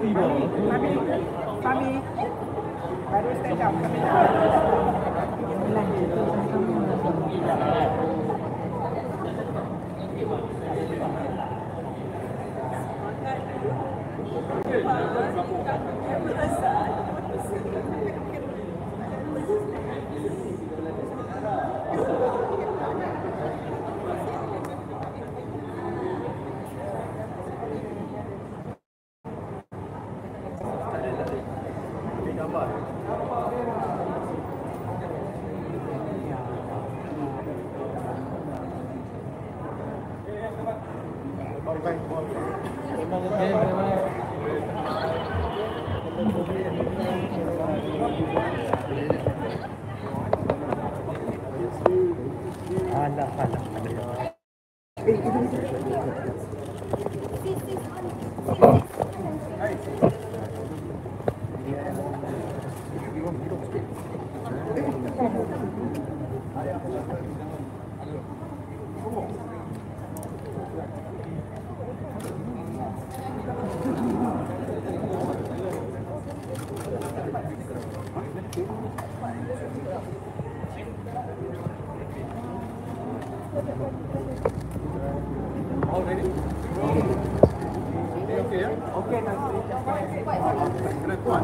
Tidak. Mami, baru stand up, kami nak. All ready? Okay, ya? Okay, kena kuat.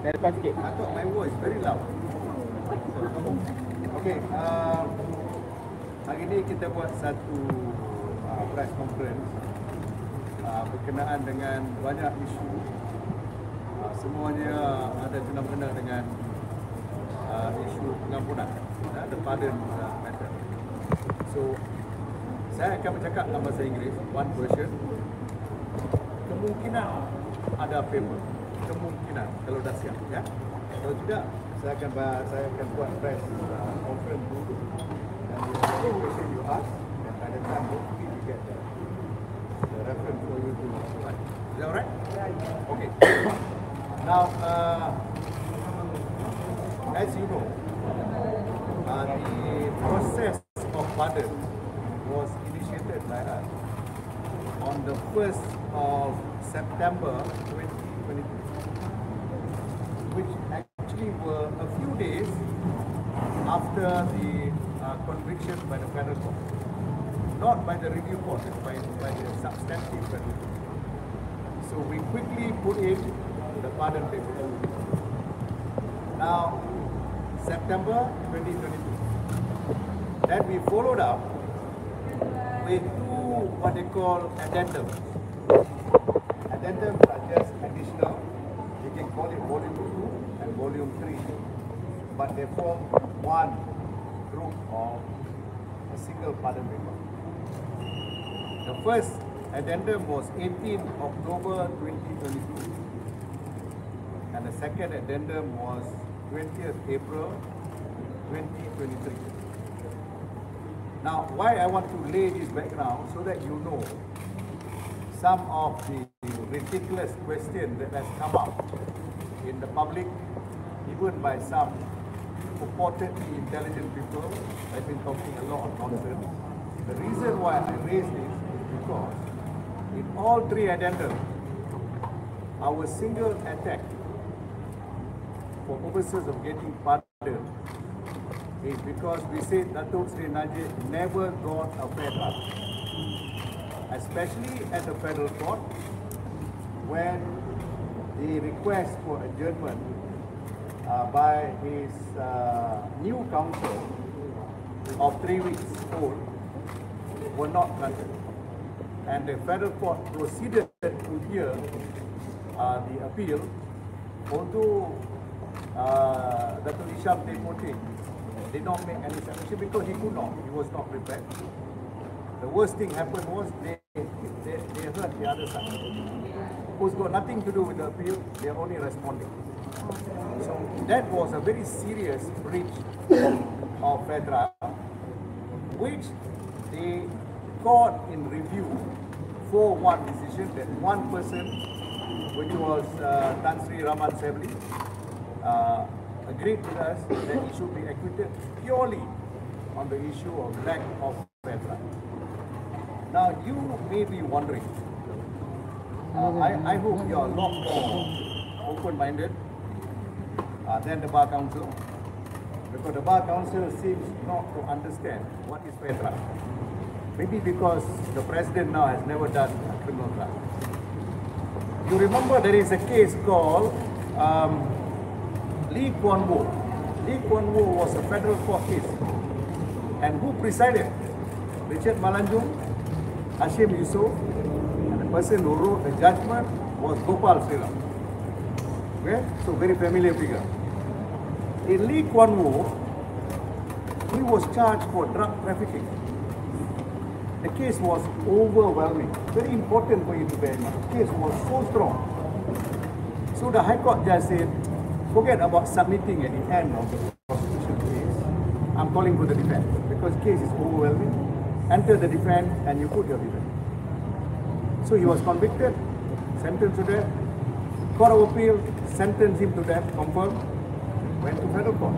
Dari depan sikit. I thought my voice very loud. Okay, hari ini kita buat satu press conference berkenaan dengan banyak isu. Semuanya ada kena-mengena dengan isu pengampunan, the pardon matter. So, saya akan bercakap dalam bahasa Inggeris, one version. Kemungkinan ada paper, kemungkinan kalau dah siap, ya. Kalau tidak, saya akan buat press conference dulu. Dan the question you ask, and by the time hopefully you get the reference for you to write. Is that alright? Okay. Now, as you know, the process of pardon was initiated by us on the 1st of September 2022, which actually were a few days after the conviction by the federal court, not by the review court, but by the substantive federal court. So we quickly put in the pardon paper. Now, September 2022. Then we followed up with two what they call addendums. Addendums are just additional. You can call it volume 2 and volume 3, but they form one group of a single pardon paper. The first addendum was 18 October 2022, and the second addendum was 20th April 2023. Now, why I want to lay this background so that you know some of the ridiculous questions that has come up in the public, even by some purportedly intelligent people. I've been talking a lot of nonsense. The reason why I raise this is because in all three addendums, our single attack for purposes of getting pardon is because we said Datuk Sri Najib never got a fair trial, especially at the federal court when the request for adjournment by his new counsel of 3 weeks old were not granted, and the federal court proceeded to hear the appeal, although Datuk Isham Depote did not make any submission because he could not. He was not prepared. The worst thing happened was they heard the other side, who's got nothing to do with the appeal. They are only responding. So that was a very serious breach of fair trial, which the court in review 4-1 decision that one person, which was Tan Sri Raman Sebli, agreed with us that he should be acquitted purely on the issue of lack of fair trial. Now, you may be wondering, I hope you are a lot more open-minded than the Bar Council, because the Bar Council seems not to understand what is fair trial. Maybe because the president now has never done a criminal trial. You remember there is a case called Lee Kuan Yew. Lee Kuan Yew was a federal court case. And who presided? Richard Malanjung, Hashim Yusuf, and the person who wrote the judgment was Gopal Sriram. Okay? So very familiar figure. In Lee Kuan Yew, he was charged for drug trafficking. The case was overwhelming. Very important for you to bear in mind. The case was so strong. So the High Court judge said, forget about submitting at the end of the prosecution case. I'm calling for the defense because the case is overwhelming. Enter the defense and you put your defense. So he was convicted, sentenced to death. Court of Appeal sentenced him to death, confirmed, went to federal court.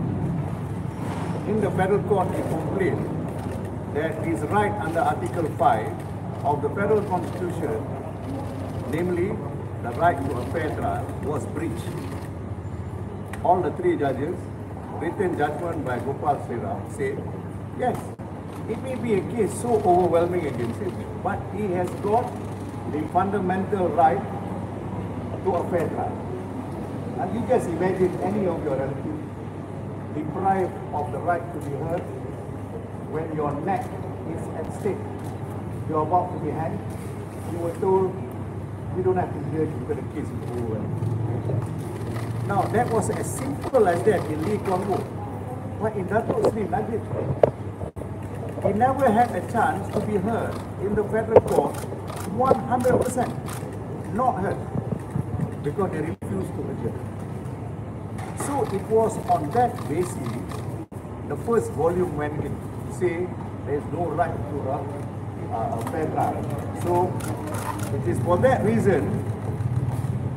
In the federal court, he complained that his right under Article 5 of the federal constitution, namely the right to a fair trial, was breached. All the three judges, written judgment by Gopal Sriram, said, yes, it may be a case so overwhelming against him, but he has got the fundamental right to a fair trial. And you just imagine any of your relatives deprived of the right to be heard when your neck is at stake. You're about to be hanged. You were told, we don't have to hear you because the case is overwhelming. Now, that was as simple as that in Lee Kuan Yew. But in Dato' Sri Najib, he never had a chance to be heard in the federal court 100%. Not heard. Because they refused to adjourn. So it was on that basis, the first volume went in, say there is no right to a fair trial. So it is for that reason,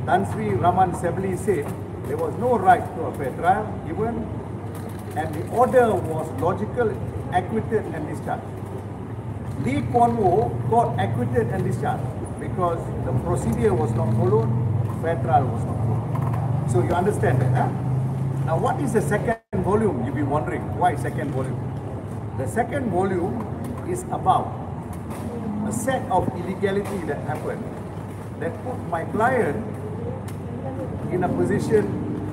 Tan Sri Raman Sebli said there was no right to a fair trial given, and the order was logical, acquitted and discharged. Lee Kuan Yew got acquitted and discharged because the procedure was not followed, fair trial was not followed. So you understand that, huh? Now what is the second volume? You'll be wondering, why second volume? The second volume is about a set of illegality that happened that put my client in a position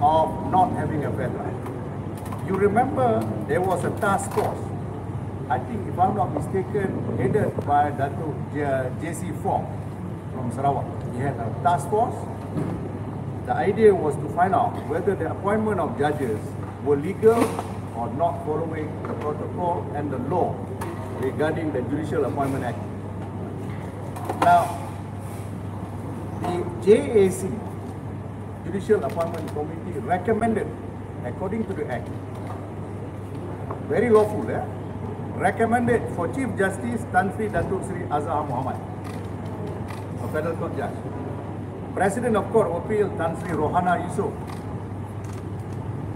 of not having a fair trial. You remember there was a task force, I think if I'm not mistaken, headed by Dato' J.C. Fong from Sarawak. He had a task force. The idea was to find out whether the appointment of judges were legal or not following the protocol and the law regarding the Judicial Appointment Act. Now, the JAC, Judicial Appointment Committee, recommended, according to the Act, very lawful, recommended for Chief Justice Tan Sri Datuk Sri Azhar Muhammad, a federal court judge. President of Court of Appeal Tan Sri Rohana Yusof,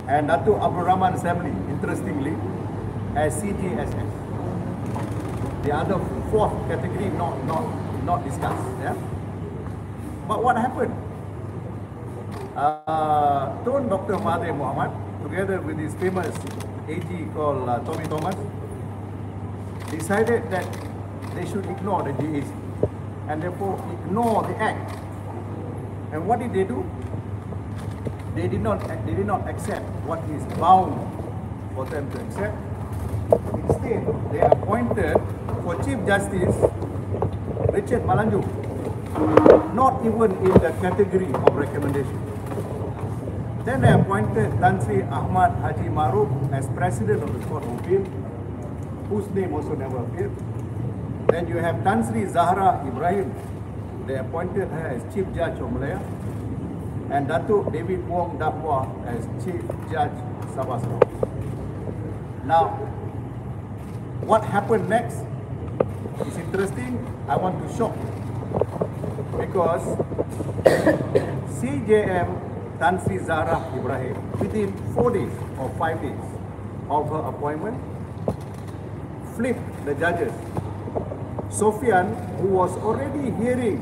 and Dato' Abdul Rahman Sebli, interestingly, as CJSS. The other fourth category not discussed. Yeah? But what happened? Dr. Mahathir Mohamad, together with his famous AG called Tommy Thomas, decided that they should ignore the GAC and therefore ignore the Act. And what did they do? They did not accept what is bound for them to accept. Instead, they appointed for Chief Justice Richard Malanjung, not even in the category of recommendation. Then they appointed Tan Sri Ahmad Haji Maruf as President of the Court of Appeal, whose name also never appeared. Then you have Tan Sri Zahra Ibrahim. They appointed her as Chief Judge of Malaya, and Datuk David Wong Dapwa as Chief Judge Sabah Sarawak. Now, what happened next is interesting. I want to shock because CJM Tan Sri Zahra Ibrahim, within 4 days or 5 days of her appointment, flipped the judges. Sofian, who was already hearing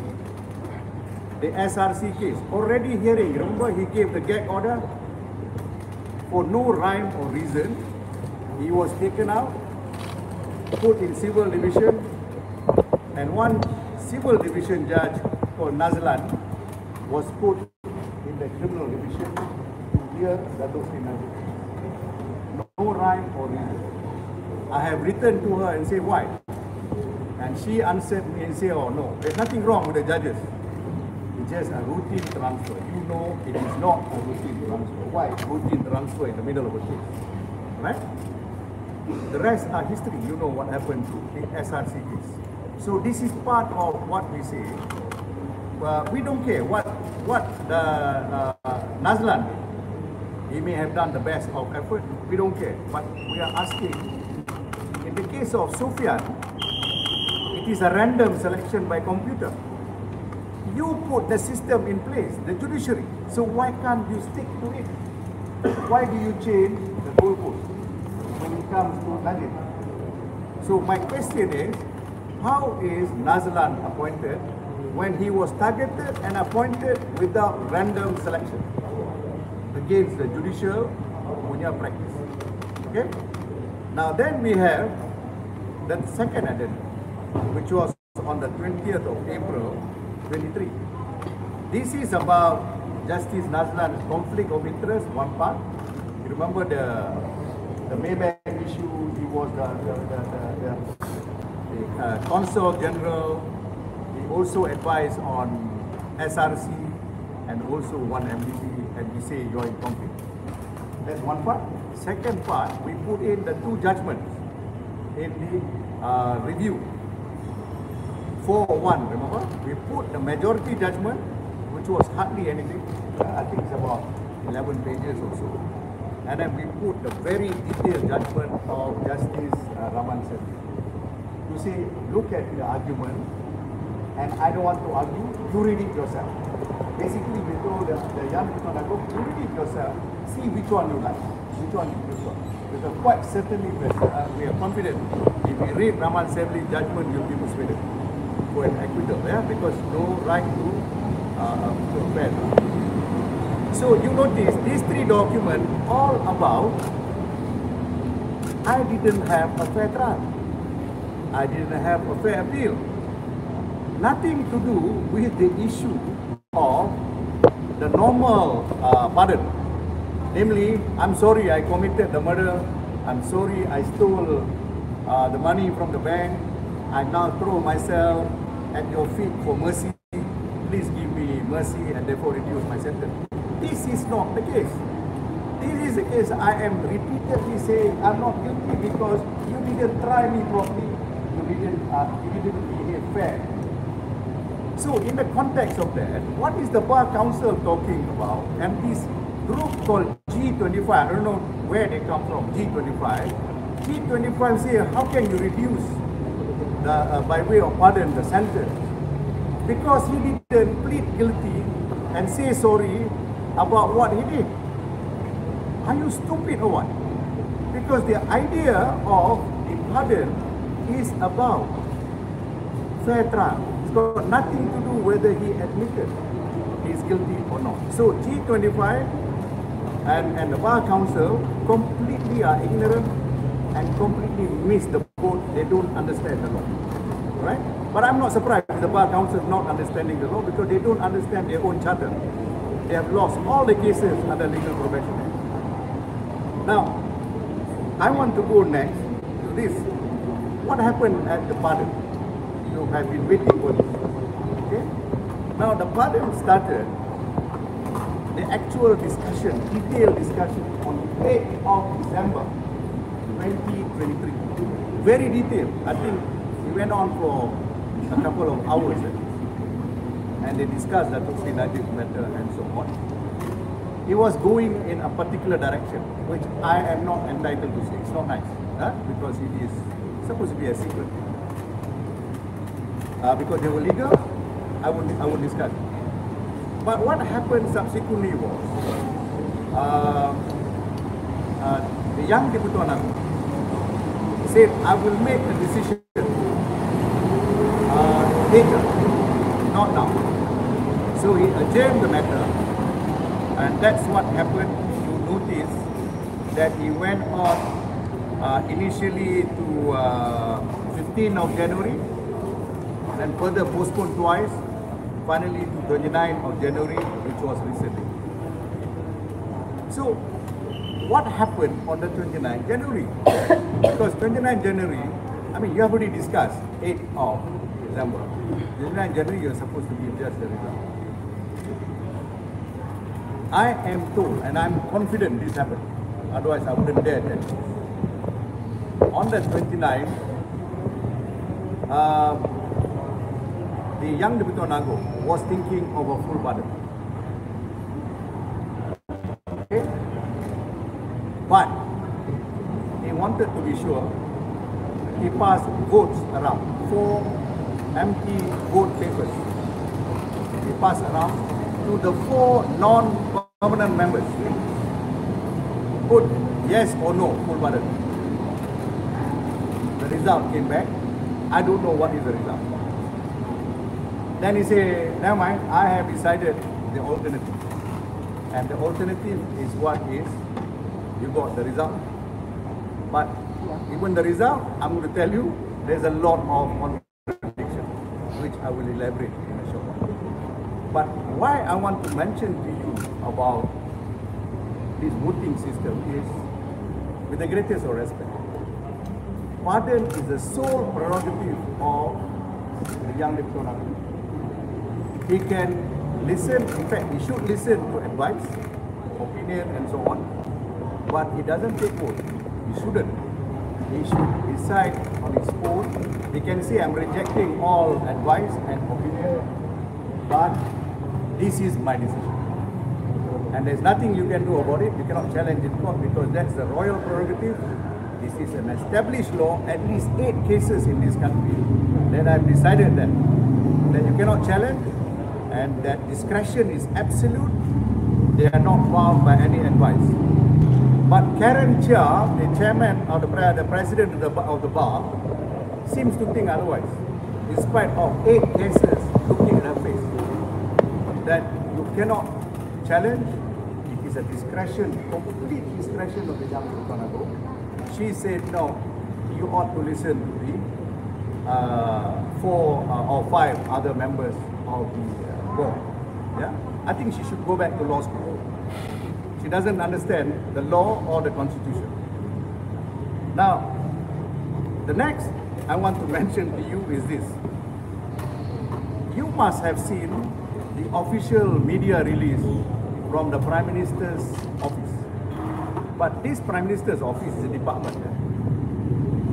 the SRC case. Already hearing, remember he gave the gag order for no rhyme or reason. He was taken out, put in civil division, and one civil division judge called Nazlan was put in the criminal division to hear Datuk Sri Najib. No rhyme or reason. I have written to her and say why. And she answered me and said, oh no, there's nothing wrong with the judges. It's just a routine transfer. You know it is not a routine transfer. Why? Routine transfer in the middle of a case. Right? The rest are history. You know what happened to the SRC case. So this is part of what we say. We don't care what the Nazlan did. He may have done the best of effort. We don't care. But we are asking, in the case of Sufyan, it is a random selection by computer. You put the system in place, the judiciary. So why can't you stick to it? Why do you change the goalpost when it comes to Najib? So my question is, how is Nazlan appointed when he was targeted and appointed without random selection against the judicial punya practice? Okay. Now then we have the second addendum, which was on the 20th of April 23. This is about Justice Nazlan's conflict of interest, one part. You remember the Maybank issue. He was the Consul General. He also advised on SRC and also one MDB, and we say you're in conflict. That's one part. Second part, we put in the two judgments in the review. 4-1, remember? We put the majority judgment, which was hardly anything. I think it's about 11 pages or so. And then we put the very detailed judgment of Justice Raman Sethi. You say, look at the argument, and I don't want to argue, you read it yourself. Basically, we told the young people, you read it yourself, see which one you like, which one you prefer. Because quite certainly we are confident, if we read Raman Sethi's judgment, you'll be persuaded for an acquittal, yeah? Because no right to a fair trial. So you notice these three documents all about, I didn't have a fair trial. I didn't have a fair appeal. Nothing to do with the issue of the normal pardon. Namely, I'm sorry I committed the murder. I'm sorry I stole the money from the bank. I now throw myself at your feet for mercy. Please give me mercy and therefore reduce my sentence. This is not the case. This is the case. I am repeatedly saying I'm not guilty because you didn't try me properly. You didn't behave fair. So in the context of that, what is the Bar Council talking about? And this group called G25, I don't know where they come from, G25. G25 say, how can you reduce the, by way of pardon, the sentence? Because he didn't plead guilty and say sorry about what he did. Are you stupid or what? Because the idea of the pardon is about fair trial. It's got nothing to do whether he admitted he's guilty or not. So G25 and the Bar Council completely are ignorant and completely miss the boat. They don't understand the law. Right? But I'm not surprised with the Bar Council not understanding the law because they don't understand their own charter. They have lost all the cases under legal profession. Now, I want to go next to this. What happened at the pardon? You have been waiting for this. Okay? Now, the pardon started, the actual discussion, detailed discussion on the 8th of December 2023. Very detailed. I think it went on for a couple of hours. And they discussed Datuk Sri Najib's matter and so on. He was going in a particular direction, which I am not entitled to say. It's not nice, because it is supposed to be a secret. Because they were legal, I would discuss. But what happened subsequently was, the young Deputy Agung said, I will make a decision later, not now. So he adjourned the matter, and that's what happened. You notice that he went on initially to 15th of January, and further postponed twice, finally to 29th of January, which was recently. So, what happened on the 29th January? Because 29th January, I mean, you have already discussed 8th of December. 29th January, you're supposed to give just the result. I am told, and I'm confident this happened, otherwise I wouldn't dare tell you. On the 29th, the young Deputy Nago was thinking of a full pardon. Okay? But he wanted to be sure. He passed votes around, 4 empty vote papers. He passed around to the 4 non-permanent members. Put yes or no, full pardon. The result came back. I don't know what is the result. Then he said, never mind, I have decided the alternative. And the alternative is what is, you got the result. But even the result, I'm going to tell you, there's a lot of contradiction, which I will elaborate in a short while. But why I want to mention to you about this voting system is, with the greatest of respect, pardon is the sole prerogative of the young Deputy Nago. He can listen, in fact, he should listen to advice, opinion and so on, but he doesn't take vote. He shouldn't. He should decide on his own. He can say, I'm rejecting all advice and opinion, but this is my decision. And there's nothing you can do about it. You cannot challenge in court because that's the royal prerogative. This is an established law, at least 8 cases in this country that I've decided that you cannot challenge, and that discretion is absolute. They are not bound by any advice. But Karen Chia, the chairman or the president of the bar, seems to think otherwise. In spite of 8 cases looking at her face, that you cannot challenge. It is a discretion, complete discretion of the young Deputy Nago. She said, no, you ought to listen to the 4 or 5 other members of the board. Yeah? I think she should go back to law school. She doesn't understand the law or the constitution. Now, the next I want to mention to you is this. You must have seen the official media release from the Prime Minister's office. But this Prime Minister's office is a department.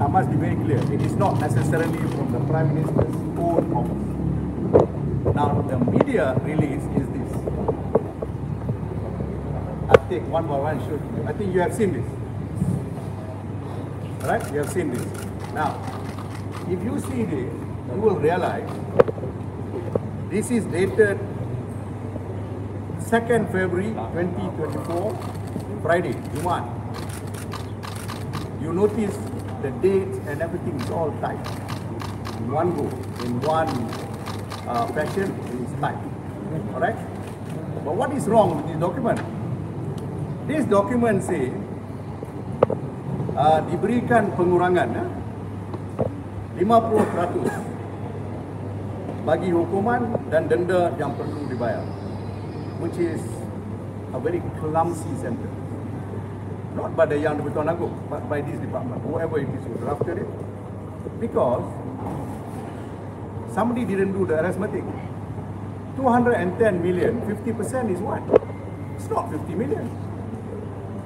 I must be very clear. It is not necessarily from the Prime Minister's own office. Now, the media release is this. I'll take one by one, show you. I think you have seen this. Right? You have seen this. Now, if you see this, you will realize this is dated 2nd February 2024, Friday, Jumat. You notice the dates and everything is all typed in one go, in one fashion, it is typed. Alright? But what is wrong with this document? This document says diberikan pengurangan 50% bagi hukuman dan denda yang perlu dibayar, which is a very clumsy sentence. Not by the Yang Deputy Nago, but by this department, whoever it is who drafted it, because somebody didn't do the arithmetic. 210 million, 50% is what? It's not 50 million.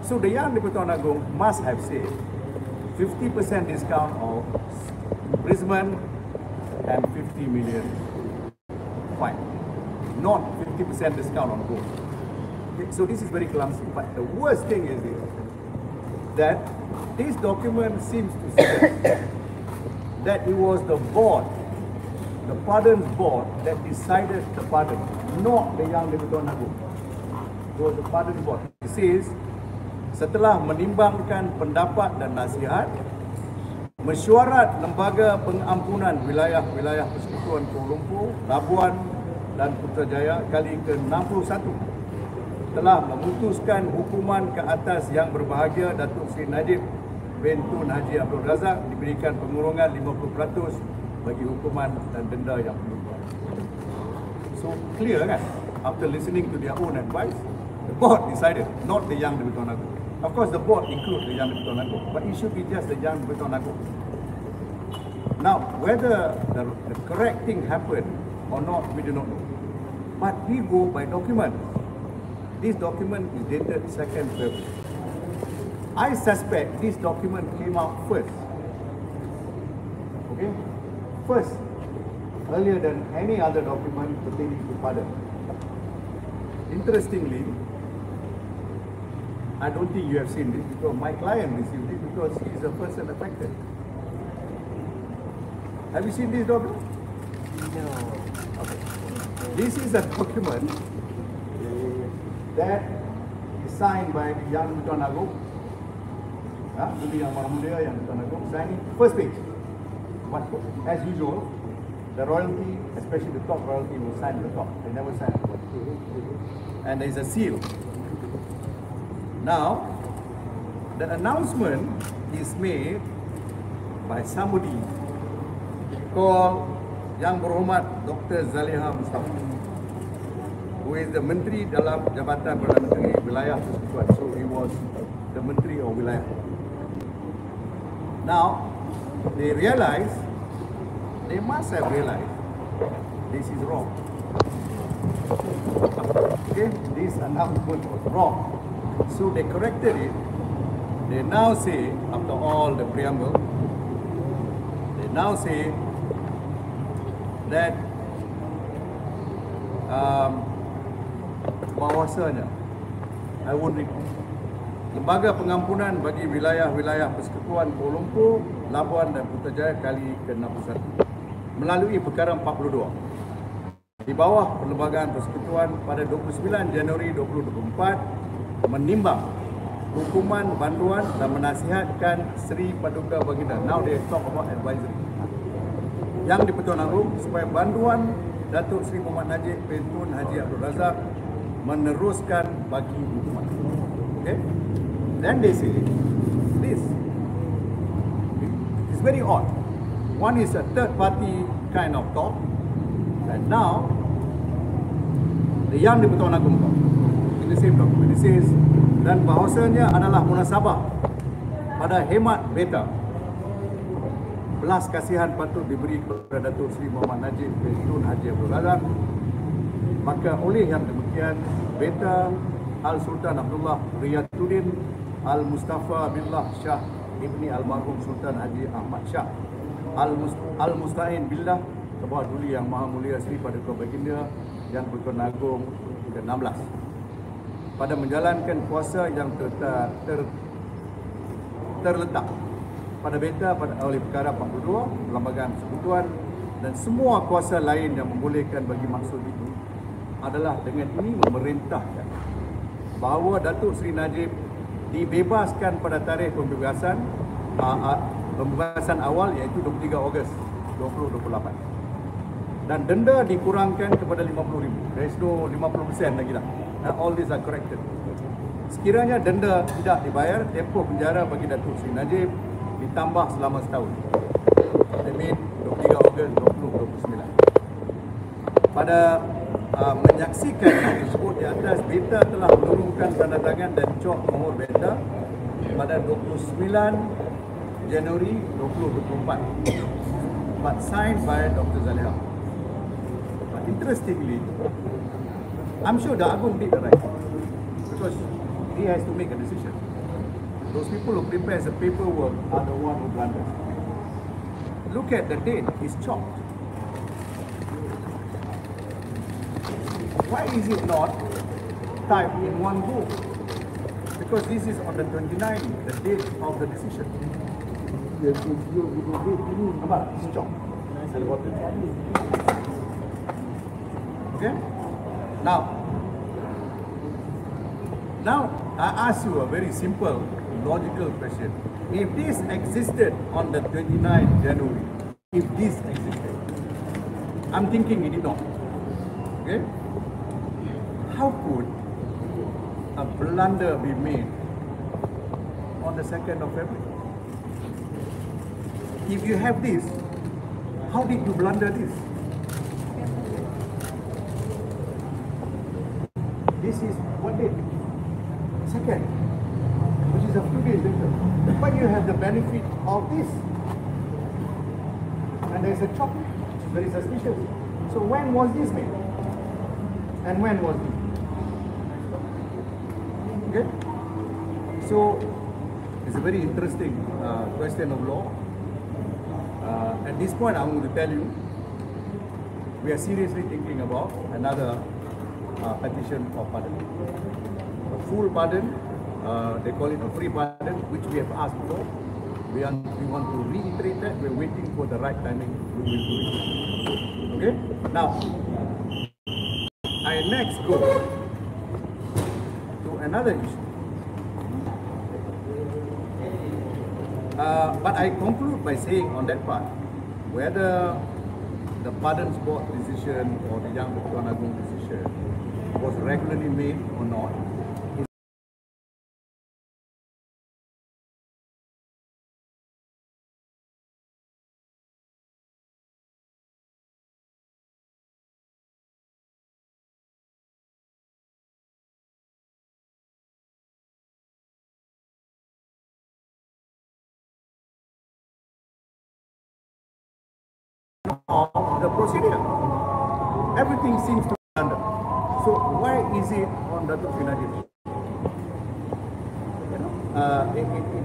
So the Yang Deputy Nago must have said 50% discount of imprisonment and 50 million fine, not 50% discount on gold. Okay, so this is very clumsy. But the worst thing is this, that this document seems to suggest that it was the board, the pardon board, that decided the pardon, not the Yang Deputy Nago. It was the pardon board. It says, setelah menimbangkan pendapat dan nasihat, mesyuarat Lembaga Pengampunan Wilayah-Wilayah Persekutuan Kuala Lumpur, Labuan, dan Putrajaya kali ke-61 telah memutuskan hukuman ke atas yang berbahagia Datuk Seri Najib bin Tun Haji Abdul Razak diberikan pengurungan 50% bagi hukuman dan denda yang berubah. So clear kan? After listening to their own advice, the board decided, not the Yang di-Pertuan Agong. Of course, the board includes the Yang di-Pertuan Agong, but it should be just the Yang di-Pertuan Agong. Now, whether the correct thing happened or not, we do not know. But we go by document. This document is dated 2nd February. I suspect this document came out first. Okay? First, earlier than any other document pertaining to pardon. Interestingly, I don't think you have seen this because my client received it because he is the person affected. Have you seen this document? No. Okay. This is a document that is signed by the Yang di-Pertuan Agong. Dulu Yang Maha Mulia, Yang di-Pertuan Agong, signing first page. But as usual, the royalty, especially the top royalty, will sign at the top. They never sign at the bottom. And there is a seal. Now, the announcement is made by somebody called Yang Berhormat Dr. Zaliha Mustafa, who is the Menteri dalam Jabatan Perdana Menteri Wilayah Persekutuan. So he was the Menteri of Wilayah. Now, they must have realized this is wrong. Okay, this announcement was wrong. So they corrected it. They now say, after all the preamble, they now say that bahawasanya, I won't read. Lembaga Pengampunan bagi wilayah-wilayah Persekutuan Kuala Lumpur, Labuan dan Putrajaya kali ke-61 melalui perkara 42 di bawah Perlembagaan Persekutuan pada 29 Januari 2024 menimbang hukuman banduan dan menasihatkan Seri Paduka Baginda. Now they talk about advisory. Yang di-Pertuan Agong supaya banduan Datuk Seri Muhammad Najib bin Tun Haji Abdul Razak meneruskan bagi hukuman. Okay? Then they say this. It's very odd. One is a third party kind of talk, and now the Yang di-Pertuan Agong talk in the same document. It says, dan bahawasanya adalah munasabah pada hemat beta belas kasihan patut diberi kepada Datuk Seri Muhammad Najib bin Tun Haji Abdul Razak. Maka oleh yang demikian, beta Al-Sultan Abdullah Riyatuddin Al-Mustafa Billah Shah Ibni Almarhum Sultan Haji Ahmad Shah Al-Musta'in Billah Kebawah Duli Yang Maha Mulia Seri Paduka Baginda Yang di-Pertuan Agong ke-16 pada menjalankan kuasa yang terletak pada beta oleh perkara 42 Perlembagaan Persekutuan dan semua kuasa lain yang membolehkan bagi maksud itu adalah dengan ini memerintahkan bahawa Datuk Seri Najib dibebaskan pada tarikh pembebasan awal iaitu 23 Ogos 2028 dan denda dikurangkan kepada 50,000. There is no 50% lagi lah. All these are corrected. Sekiranya denda tidak dibayar, tempoh penjara bagi Datuk Seri Najib ditambah selama setahun. That means 23 Ogos 2029. Pada menyaksikan hal tersebut di atas, beta telah menurunkan tanda tangan dan cok mohon beta pada 29 Januari 2024 but signed by Dr. Zaliha. But interestingly, I'm sure the Agong did the right because he has to make a decision. Those people who prepare the paperwork are the one who blunders. Look at the date, it's chopped. Why is it not typed in one go? Because this is on the 29th, the date of the decision. Nampak? It's chopped. Okay? Now I ask you a very simple, logical question. If this existed on the 29th January, if this existed, I'm thinking it did not. Okay? How could a blunder be made on the 2nd of February? If you have this, how did you blunder this? This is what date? 2nd, which is a few days later. But you have the benefit of this. And there is a chop, which is very suspicious. So when was this made? And when was this? Okay? So it's a very interesting question of law. At this point, I'm going to tell you, we are seriously thinking about another petition for pardon. A full pardon, they call it a free pardon, which we have asked for. We want to reiterate that. We're waiting for the right timing. We will do it. Okay? Now, I next go to another issue. But I conclude by saying on that part, whether the Pardons Board decision or the Yang Pertuan Agong decision was regularly made or not, of the procedure. Everything seems to be under. So why is it on Datuk Sri Najib? You know,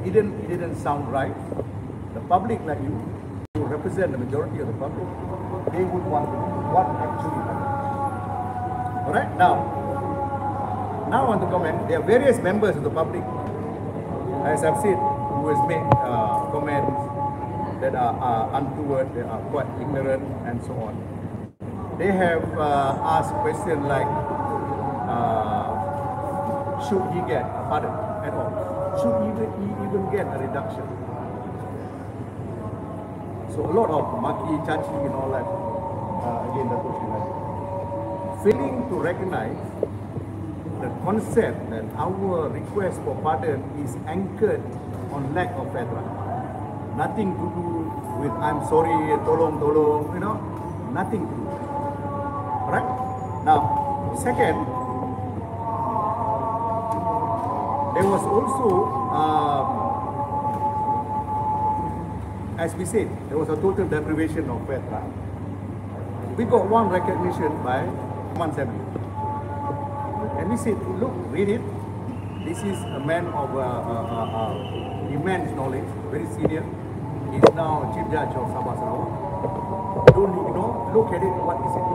it didn't sound right. The public, like you, who represent the majority of the public, they would want to know what actually happened. All right. Now I want to comment. There are various members of the public, as I've said, who has made comments that are untoward, they are quite ignorant, and so on. They have asked questions like, should he get a pardon at all? Should he even get a reduction? So a lot of maki, chachi, and all that, again, Datuk Sri Najib. Failing to recognize the concept that our request for pardon is anchored on lack of fair trial. Nothing to do with I'm sorry, tolong, you know, nothing to do. Alright? Now, second, there was also, as we said, there was a total deprivation of fair trial. We got one recognition by Man's Assembly. And we said, look, read it. This is a man of immense knowledge, very senior. He's now Chief Judge of Sabah Sarawak. Don't ignore, look at it, what is it?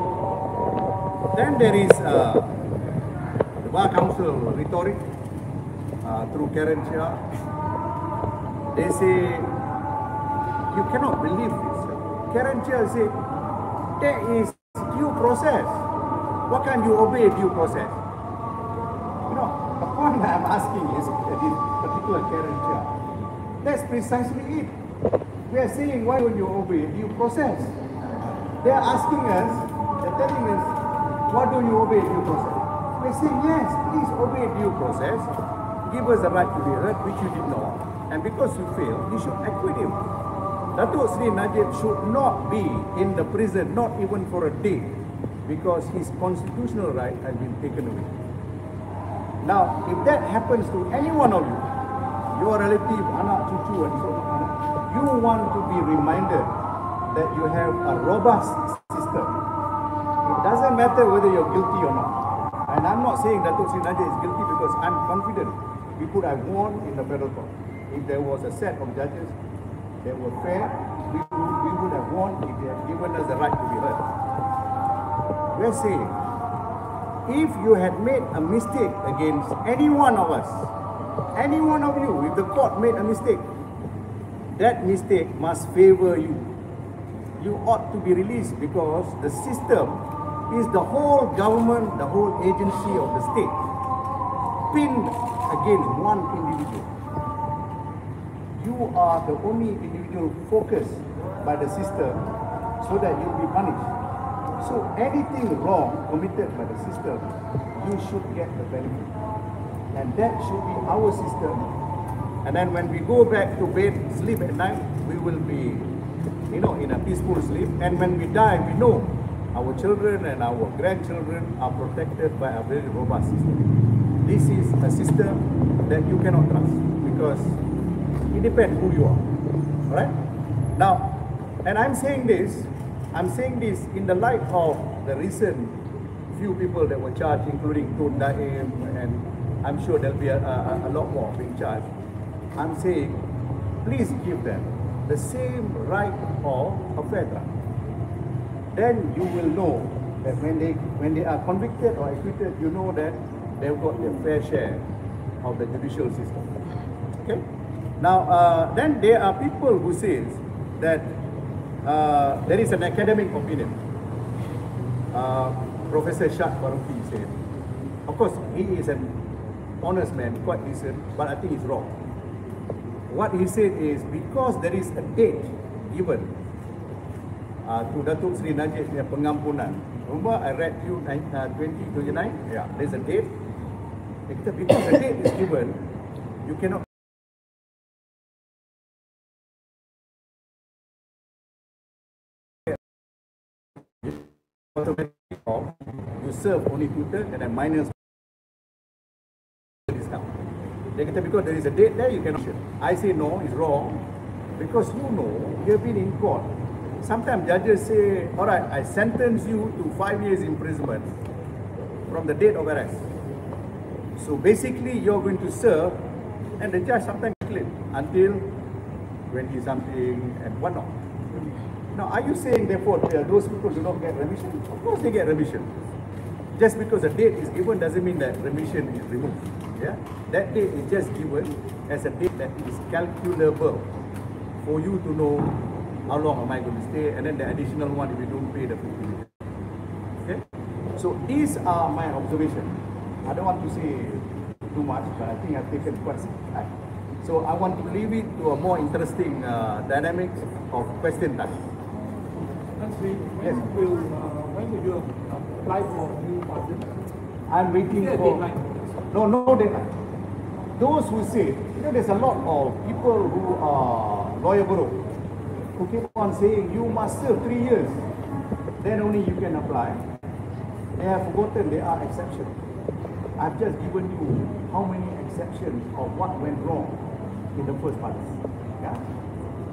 Then there is the Bar Council rhetoric through Karen Chia. They say, you cannot believe this. Karen Chia said, there is due process. Why can't you obey due process? You know, the point I'm asking is this particular Karen Chia. That's precisely it. We are saying, why don't you obey due process? They are asking us, they're telling us, why don't you obey due process? We're saying, yes, please obey due process. Give us the right to be heard, which you did not. And because you failed, you should acquit him. Datuk Sri Najib should not be in the prison, not even for a day, because his constitutional right has been taken away. Now, if that happens to any one of you, your relative, anak, cucu, and so on, you want to be reminded that you have a robust system. It doesn't matter whether you're guilty or not. And I'm not saying Datuk Sri Najib is guilty because I'm confident we could have won in the federal court. If there was a set of judges that were fair, we would have won if they had given us the right to be heard. We're saying, if you had made a mistake against any one of us, any one of you, if the court made a mistake, that mistake must favor you. You ought to be released because the system is the whole government, the whole agency of the state, pinned against one individual. You are the only individual focused by the system so that you'll be punished. So anything wrong committed by the system, you should get the benefit. And that should be our system. And then when we go back to bed, sleep at night, we will be, in a peaceful sleep. And when we die, we know our children and our grandchildren are protected by a very robust system. This is a system that you cannot trust because it depends who you are. Alright? Now, and I'm saying this in the light of the recent few people that were charged, including Tun Daim, and I'm sure there'll be a lot more being charged. I'm saying, please give them the same right of a fair trial. Then you will know that when they are convicted or acquitted, you know that they've got their fair share of the judicial system. Okay? Now, then there are people who say that there is an academic opinion. Professor Shah Faruqi said, of course, he is an honest man, quite decent, but I think he's wrong. What he said is because there is a date given to Datuk Sri Najib pengampunan. Remember I read you 2029? Yeah, there's a date. Because the date is given, you cannot you serve only 2 terms and then minus discount. They kata because there is a date there, you cannot. I say no, it's wrong. Because you have been in court. Sometimes judges say, alright, I sentence you to 5 years imprisonment from the date of arrest. So basically you're going to serve, and the judge sometimes claim until 20 something and whatnot. Now are you saying therefore those people do not get remission? Of course they get remission. Just because a date is given doesn't mean that remission is removed. Yeah? That date is just given as a date that is calculable for you to know how long am I going to stay, and then the additional one if you don't pay the 50 million. Okay? So these are my observations. I don't want to say too much, but I think I've taken quite some time. So I want to leave it to a more interesting dynamics of question time. Yes. When will you apply for new pardon? I'm waiting for... No deadline. Those who say, there's a lot of people who are lawyer bureau who keep on saying, you must serve 3 years, then only you can apply. They have forgotten there are exceptions. I've just given you how many exceptions of what went wrong in the first part. Yeah?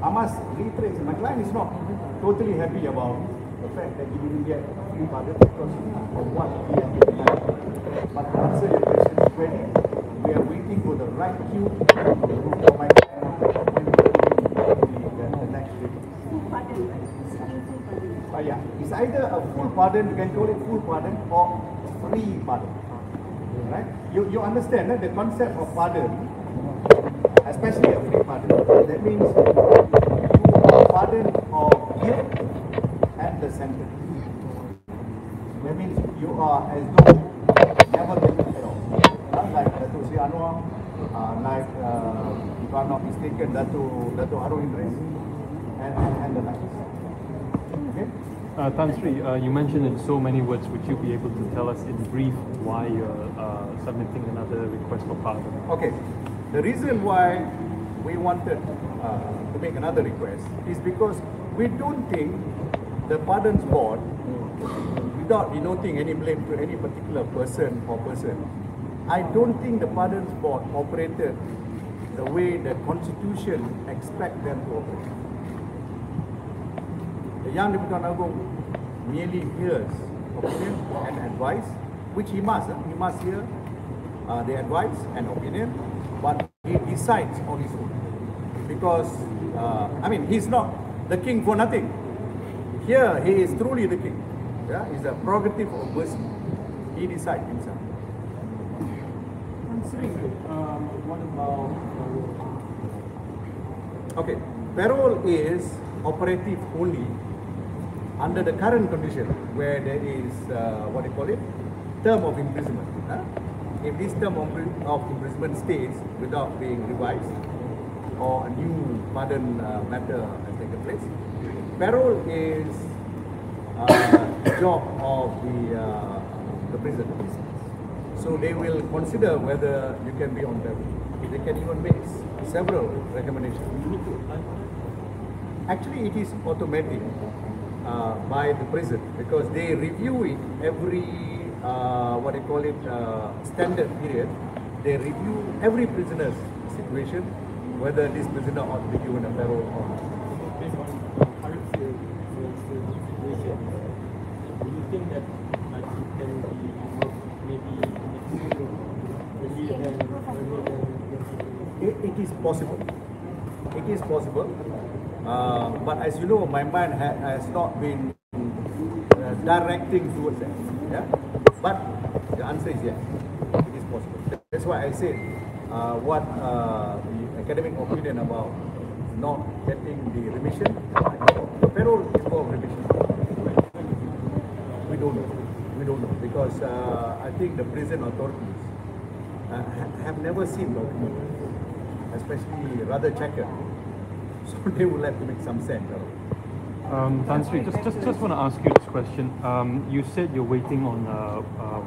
I must reiterate, my client is not totally happy about the fact that he didn't get free pardon because of what he has been denied. But to answer your question, we are waiting for the right cue for my client the next week. Full pardon, right? Full pardon. Yeah, it's either a full pardon, you can call it full pardon, or free pardon. Right? You understand the concept of pardon, especially a free pardon. That means you are pardoned of guilt and the sentence. That means you are as though never guilty at all. Like Datuk Sri Anwar, like if I'm not mistaken, Datuk Harun Idris, and the likes. Okay? Tan Sri, you mentioned in so many words, would you be able to tell us in brief why you're submitting another request for pardon? Okay, the reason why we wanted to make another request is because we don't think the Pardons Board, without denoting any blame to any particular person or person, I don't think the Pardons Board operated the way the Constitution expects them to operate. The Yang Di-Pertuan Agong merely hears opinion and advice, which he must hear the advice and opinion, but he decides on his own. Because, he's not the king for nothing. Here, he is truly the king. Yeah? It's a prerogative of mercy. He decides himself. What about Okay, parole is operative only under the current condition where there is, term of imprisonment. If this term of imprisonment stays without being revised or a new pardon matter has taken place, parole is job of the prison. So they will consider whether you can be on parole. They can even make several recommendations. Actually, it is automatic by the prison because they review it every what they call it standard period. They review every prisoner's situation, whether this prisoner ought to be given a parole or not. Based on current situation, do you think that it can be maybe it is possible. It is possible. But as you know, my mind has not been directing towards that. Yeah? But the answer is yes. It is possible. That's why I said what the academic opinion about not getting the remission. The parole involves remission. We don't know. We don't know because I think the prison authorities have never seen documents, especially rather checkered. So they would like to make some sense. Tan Sri, just want to ask you this question. You said you're waiting on a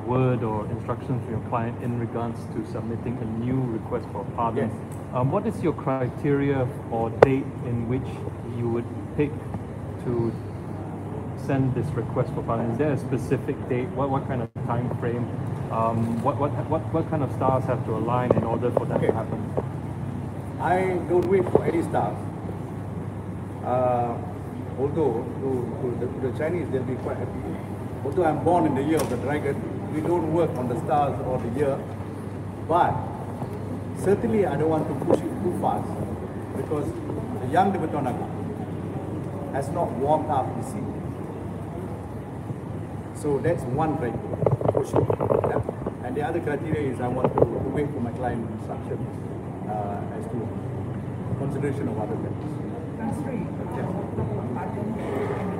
word or instructions from your client in regards to submitting a new request for pardon. Yes. What is your criteria or date in which you would pick to send this request for pardon? Is there a specific date? What kind of time frame? What kind of stars have to align in order for that to happen? I don't wait for any stars. Although to the Chinese they'll be quite happy. Although I'm born in the year of the dragon, we don't work on the stars or the year. But certainly I don't want to push it too fast because the young Debatonaga has not warmed up the sea. So that's one criteria for sure. Yeah? And the other criteria is I want to wait for my client instruction as to consideration of other things. That's right. Pardon in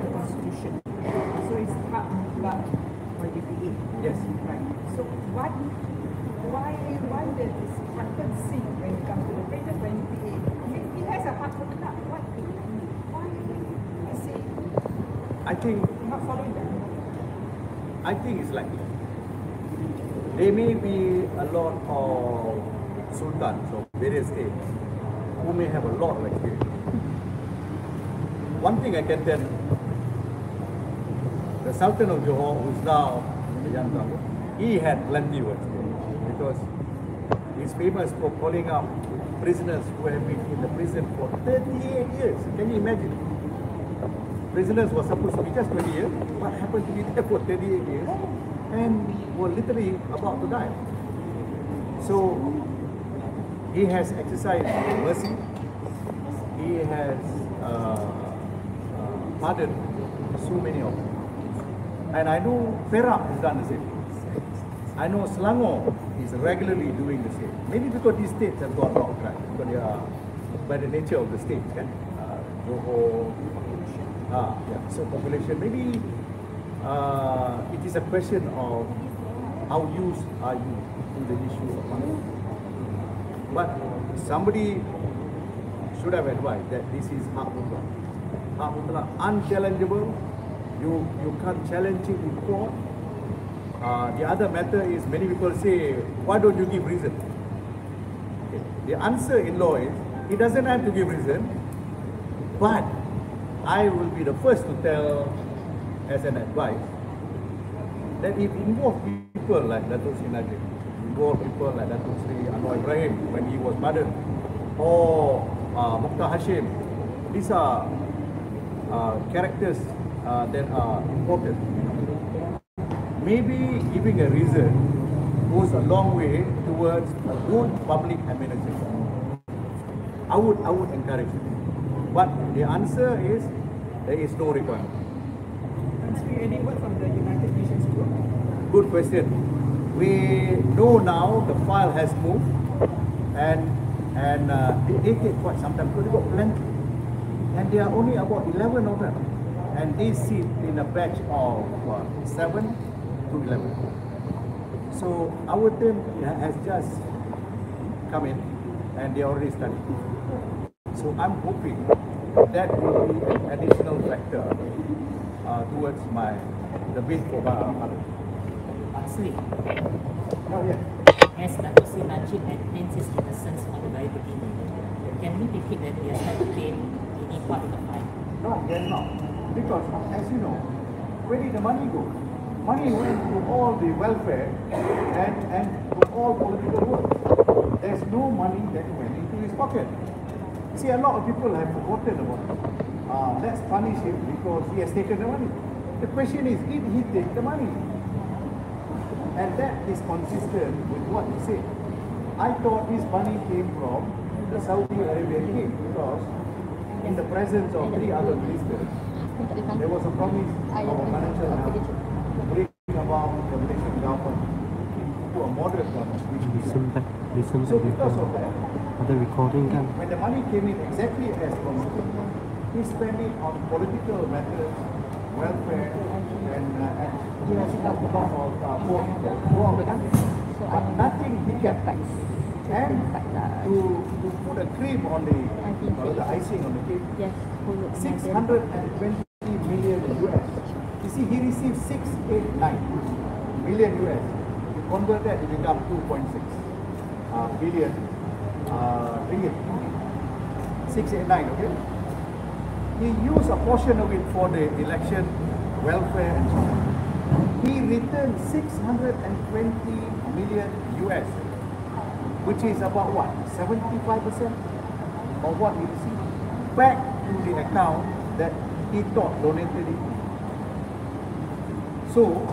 the Constitution. So it's part for DPA. Yes. Right. So why did this happen when it comes to the prison when DPA? It has a hard work up. Why is it? I think Not following that. I think it's likely. There may be a lot of sultans of various states who may have a lot of experience. One thing I can tell you, the Sultan of Johor, who is now the young Sultan, he had plenty of experience because he's famous for calling out prisoners who have been in the prison for 38 years. Can you imagine? Prisoners were supposed to be just 20 years, but happened to be there for 38 years and were literally about to die. So he has exercised mercy. He has pardoned so many of them. And I know Perak has done the same. I know Selangor is regularly doing the same. Maybe because these states have got a lot of crime, because they are by the nature of the states, kan? Johor, so population. Maybe it is a question of how used are you to the issue of money. But somebody should have advised that this is hak mutlak. Hak mutlak, unchallengeable. You can't challenge it in court. The other matter is many people say, why don't you give reason? Okay. The answer in law is, he doesn't have to give reason, but I will be the first to tell as an advice that if involve people like Datuk Sri Najib, involve people like Datuk Sri Anwar Ibrahim when he was pardoned, or Mokhtar Hashim, these are characters that are important. Maybe giving a reason goes a long way towards a good public administration. I would encourage it. But the answer is there is no requirement. Any word from the United Nations group? Good question. We know now the file has moved and they take quite some time because they got plenty. And there are only about 11 of them. And they sit in a batch of 7 to 11. So our term has just come in and they already studied. So I'm hoping that will be an additional factor towards the bid for Pardon. Sri, Oh, yeah. as Dato' Sri Najib maintains his innocence from the very beginning, can we take it that he has never paid any part of the fine? No, there's not. Because, as you know, where did the money go? Money went to all the welfare and to all political work. There's no money that went into his pocket. See, a lot of people have forgotten about it. Let's punish him because he has taken the money. The question is, did he take the money? And that is consistent with what he said. I thought this money came from the Saudi Arabian king because in the presence of 3 other ministers, there was a promise of a financial bring about the Malaysian government to a moderate government. Listen So because of that, ada recording kan? when the money came in exactly as promised, he spent it on political matters, welfare, and he has helped a lot of poor people throughout the country. But nothing he kept. And to put a cream on the icing on the cake, 620 million US. You see, he received 689 million US. You convert that, it becomes 2.6 billion ringgit. 689, okay? He used a portion of it for the election, welfare, and so on. He returned 620 million US, which is about what? 75% of what he received back to the account that he thought donated it. So,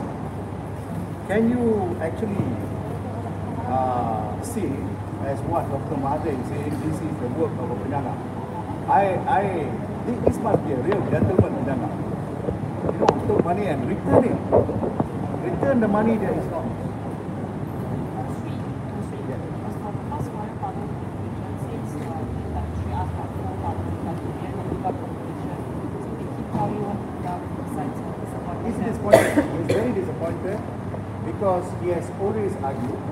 can you actually see, as what Dr. Mahathir is saying, this is the work of a penanga? This must be a real gentleman penanga. You know, took money and return it. Return the money that is not. He's disappointed. He's very disappointed because he has always argued,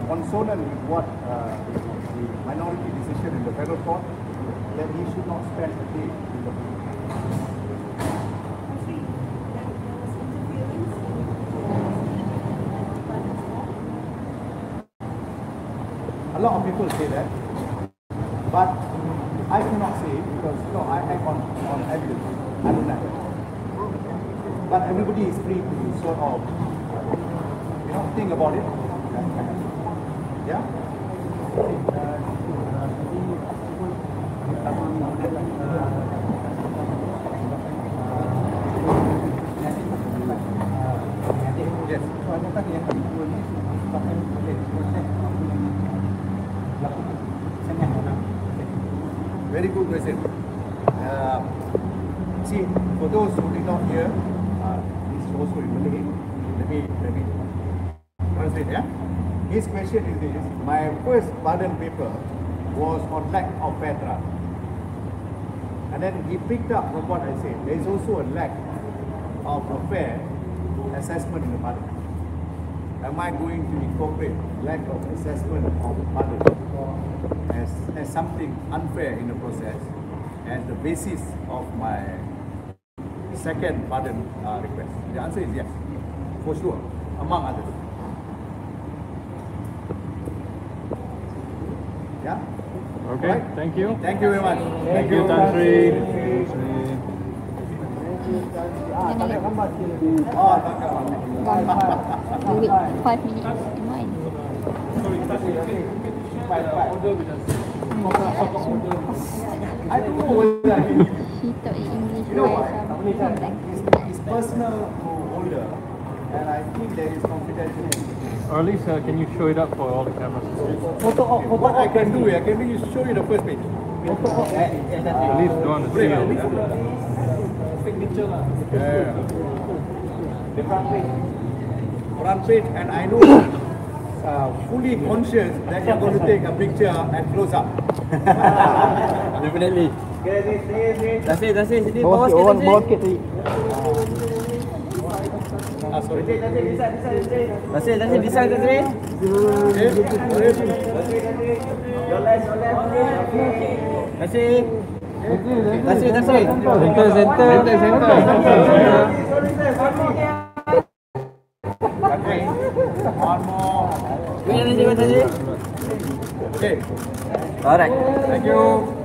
consonant with what the minority decision in the federal court, that he should not spend a day in the A lot of people say that, but I cannot say it because I act on evidence. I don't know. But everybody is free to sort of, think about it. Yeah? Yes. Very good question. See, for those who did not hear, this is also in Malay. Let me translate. Yeah. His question is this: my first pardon paper was on lack of fair trial, and then he picked up from what I said. There is also a lack of a fair assessment in the pardon. Am I going to incorporate lack of assessment of pardon as something unfair in the process as the basis of my second pardon request? The answer is yes, for sure, among others. Yeah? Okay, right. Thank you. Thank you very much. Thank you, Tan Sri. Do it 5 minutes in mine. I don't know whether He taught English by it's personal to older, and I think there is confidentiality. Or at least can you show it up for all the cameras to see? What I can do, I can show you the first page. At least go on the seal. Signature. Yeah. The front page, and I know fully conscious that you're going to take a picture and close up. Definitely. That's it. Sini Bawa sikit tadi. Sorry. That's it. This side, that's it. Your left. That's it. One more. Alright. Thank you.